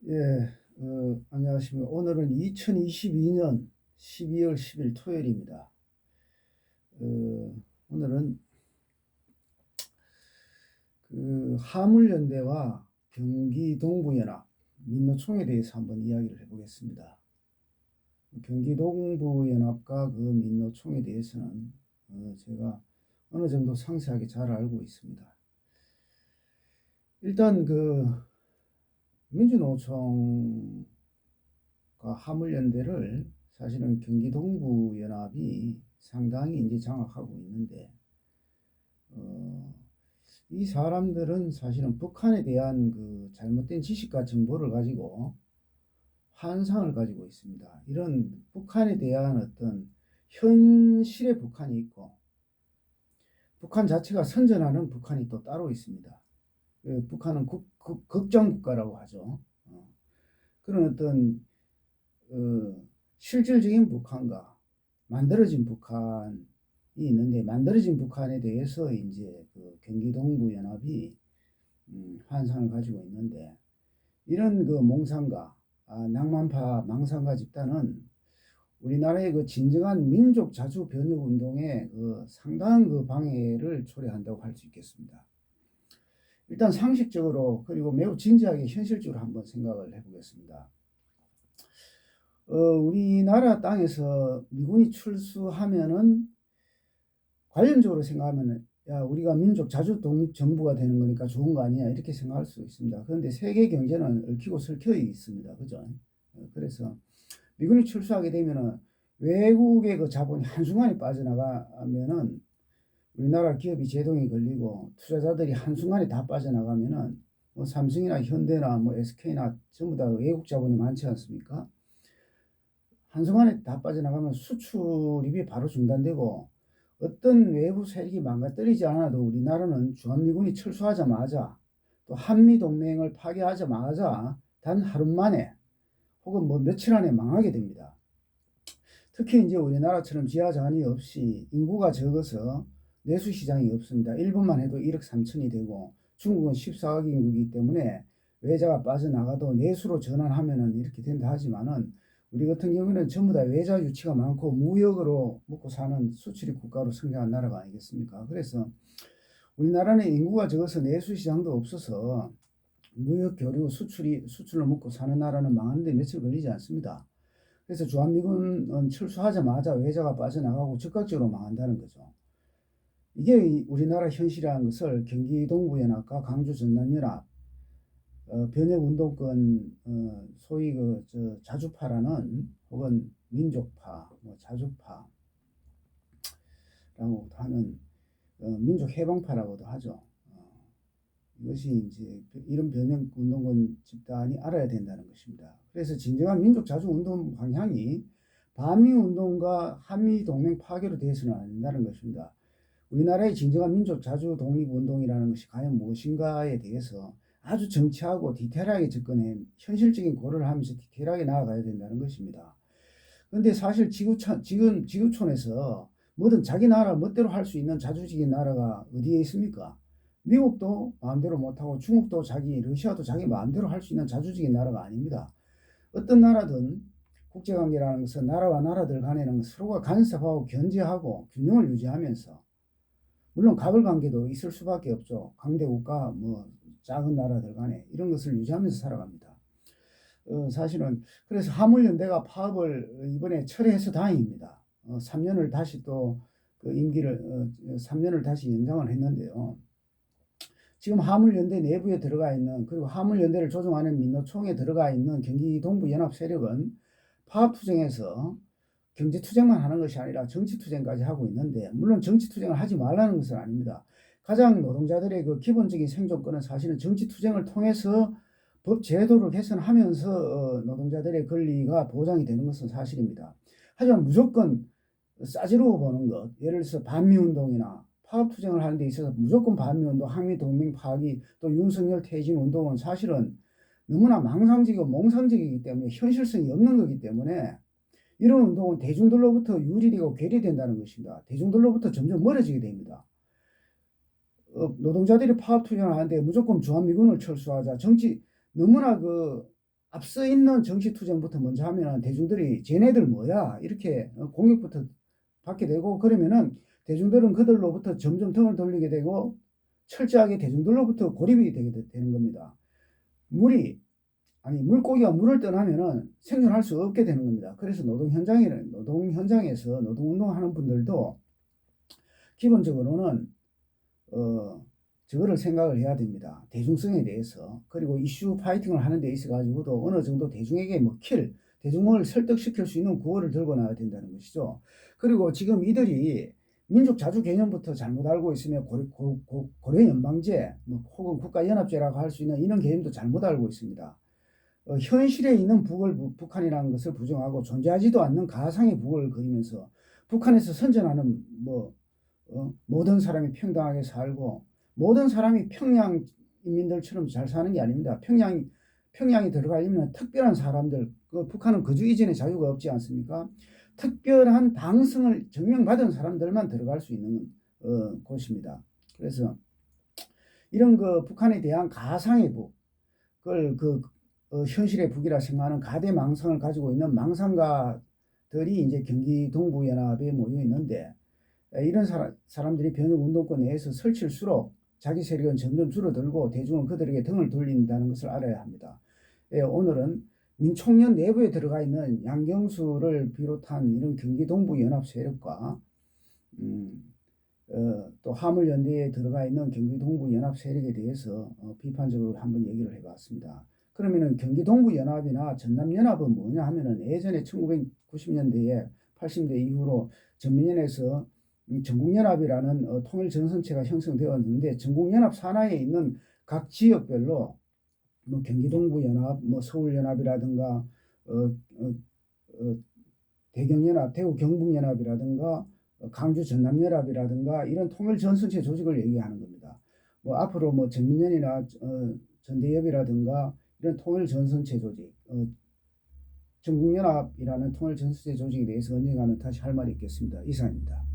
예, 안녕하십니까. 오늘은 2022년 12월 10일 토요일입니다. 오늘은 화물연대와 경기동부연합, 민노총에 대해서 한번 이야기를 해보겠습니다. 경기동부연합과 그 민노총에 대해서는 제가 어느 정도 상세하게 잘 알고 있습니다. 일단 민주노총과 화물연대를 사실은 경기동부연합이 상당히 이제 장악하고 있는데, 이 사람들은 사실은 북한에 대한 그 잘못된 지식과 정보를 가지고 환상을 가지고 있습니다. 이런 북한에 대한 어떤 현실의 북한이 있고, 북한 자체가 선전하는 북한이 또 따로 있습니다. 북한은 극정국가라고 하죠. 그런 어떤 실질적인 북한과 만들어진 북한이 있는데, 만들어진 북한에 대해서 이제 그 경기동부연합이 환상을 가지고 있는데, 이런 그 몽상가, 낭만파 망상가 집단은 우리나라의 그 진정한 민족 자주 변혁 운동에 그 상당한 그 방해를 초래한다고 할 수 있겠습니다. 일단 상식적으로, 그리고 매우 진지하게 현실적으로 한번 생각을 해보겠습니다. 우리나라 땅에서 미군이 출수하면은 관념적으로 생각하면은, 야, 우리가 민족 자주 독립 정부가 되는 거니까 좋은 거 아니야, 이렇게 생각할 수 있습니다. 그런데 세계 경제는 얽히고 설켜 있습니다. 그죠? 그래서 미군이 출수하게 되면은 외국의 그 자본이 한순간에 빠져나가면은, 우리나라 기업이 제동이 걸리고 투자자들이 한순간에 다 빠져나가면은, 뭐 삼성이나 현대나 뭐 SK나 전부 다 외국 자본이 많지 않습니까? 한순간에 다 빠져나가면 수출입이 바로 중단되고, 어떤 외부 세력이 망가뜨리지 않아도 우리나라는 주한미군이 철수하자마자, 또 한미동맹을 파괴하자마자 단 하루 만에 혹은 뭐 며칠 안에 망하게 됩니다. 특히 이제 우리나라처럼 지하자원이 없이 인구가 적어서 내수시장이 없습니다. 일본만 해도 1억 3천이 되고 중국은 14억 인구이기 때문에 외자가 빠져나가도 내수로 전환하면은 이렇게 된다 하지만은, 우리 같은 경우는 전부 다 외자 유치가 많고 무역으로 먹고 사는 수출입 국가로 성장한 나라가 아니겠습니까? 그래서 우리나라는 인구가 적어서 내수시장도 없어서 무역 교류 수출로 먹고 사는 나라는 망하는데 며칠 걸리지 않습니다. 그래서 주한미군은 철수하자마자 외자가 빠져나가고 즉각적으로 망한다는 거죠. 이게 우리나라 현실이라는 것을 경기동부연합과 강주전남연합, 변혁운동권, 소위 자주파라는, 혹은 민족파, 뭐 자주파라고 하는, 민족해방파라고도 하죠. 이것이 이제 이런 변혁운동권 집단이 알아야 된다는 것입니다. 그래서 진정한 민족자주운동 방향이 반미운동과 한미동맹 파괴로 되어서는 안 된다는 것입니다. 우리나라의 진정한 민족자주 독립운동이라는 것이 과연 무엇인가에 대해서 아주 정치하고 디테일하게 접근해 현실적인 고려를 하면서 디테일하게 나아가야 된다는 것입니다. 그런데 사실 지금 지구촌에서 뭐든 자기 나라 멋대로 할 수 있는 자주적인 나라가 어디에 있습니까? 미국도 마음대로 못하고 중국도 러시아도 자기 마음대로 할 수 있는 자주적인 나라가 아닙니다. 어떤 나라든 국제관계라는 것은 나라와 나라들 간에는 서로가 간섭하고 견제하고 균형을 유지하면서, 물론 갑을관계도 있을 수밖에 없죠. 강대국가, 뭐 작은 나라들 간에 이런 것을 유지하면서 살아갑니다. 사실은 그래서 화물연대가 파업을 이번에 철회해서 다행입니다. 3년을 다시 또 그 임기를 3년을 다시 연장을 했는데요. 지금 화물연대 내부에 들어가 있는, 그리고 화물연대를 조종하는 민노총에 들어가 있는 경기동부연합 세력은 파업투쟁에서 경제투쟁만 하는 것이 아니라 정치투쟁까지 하고 있는데, 물론 정치투쟁을 하지 말라는 것은 아닙니다. 가장 노동자들의 그 기본적인 생존권은 사실은 정치투쟁을 통해서 법 제도를 개선하면서 노동자들의 권리가 보장이 되는 것은 사실입니다. 하지만 무조건 싸지르고 보는 것, 예를 들어서 반미운동이나 파업투쟁을 하는 데 있어서 무조건 반미운동, 한미동맹 파기, 또 윤석열 퇴진 운동은 사실은 너무나 망상적이고 몽상적이기 때문에 현실성이 없는 거기 때문에, 이런 운동은 대중들로부터 유리되고 괴리된다는 것입니다. 대중들로부터 점점 멀어지게 됩니다. 노동자들이 파업투쟁을 하는데 무조건 주한미군을 철수하자, 정치 너무나 앞서 있는 정치투쟁부터 먼저 하면 대중들이 쟤네들 뭐야 이렇게 공격부터 받게 되고, 그러면은 대중들은 그들로부터 점점 등을 돌리게 되고 철저하게 대중들로부터 고립이 되게 되는 겁니다. 물고기가 물을 떠나면은 생존할 수 없게 되는 겁니다. 그래서 노동 현장에서 노동운동하는 분들도 기본적으로는 저거를 생각을 해야 됩니다. 대중성에 대해서. 그리고 이슈 파이팅을 하는 데 있어 가지고도 어느 정도 대중에게 대중을 설득시킬 수 있는 구호를 들고 나와야 된다는 것이죠. 그리고 지금 이들이 민족 자주 개념부터 잘못 알고 있으며 고려 연방제 혹은 국가연합제라고 할 수 있는 이런 개념도 잘못 알고 있습니다. 현실에 있는 북한이라는 것을 부정하고 존재하지도 않는 가상의 북을 그리면서 북한에서 선전하는 모든 사람이 평등하게 살고 모든 사람이 평양 인민들처럼 잘 사는 게 아닙니다. 평양이 들어가려면 특별한 사람들, 북한은 거주 이전에 자유가 없지 않습니까? 특별한 당성을 증명받은 사람들만 들어갈 수 있는 곳입니다. 그래서 이런 북한에 대한 가상의 북, 그걸 현실의 북이라 생각하는 가대망상을 가지고 있는 망상가들이 이제 경기 동부연합에 모여 있는데, 이런 사람들이 변혁운동권 내에서 설칠수록 자기 세력은 점점 줄어들고 대중은 그들에게 등을 돌린다는 것을 알아야 합니다. 오늘은 민총련 내부에 들어가 있는 양경수를 비롯한 이런 경기 동부연합 세력과 또 화물연대에 들어가 있는 경기 동부연합 세력에 대해서 비판적으로 한번 얘기를 해봤습니다. 그러면은 경기 동부연합이나 전남연합은 뭐냐 하면은 예전에 1990년대에 80대 이후로 전민연에서 전국연합이라는 통일전선체가 형성되었는데, 전국연합 산하에 있는 각 지역별로 경기 동부연합, 서울연합이라든가 대경연합, 대구 경북연합이라든가 강주 전남연합이라든가 이런 통일전선체 조직을 얘기하는 겁니다. 앞으로 전민연이나 전대협이라든가 이런 통일전선체 조직, 전국연합이라는 통일전선체 조직에 대해서 언젠가는 다시 할 말이 있겠습니다. 이상입니다.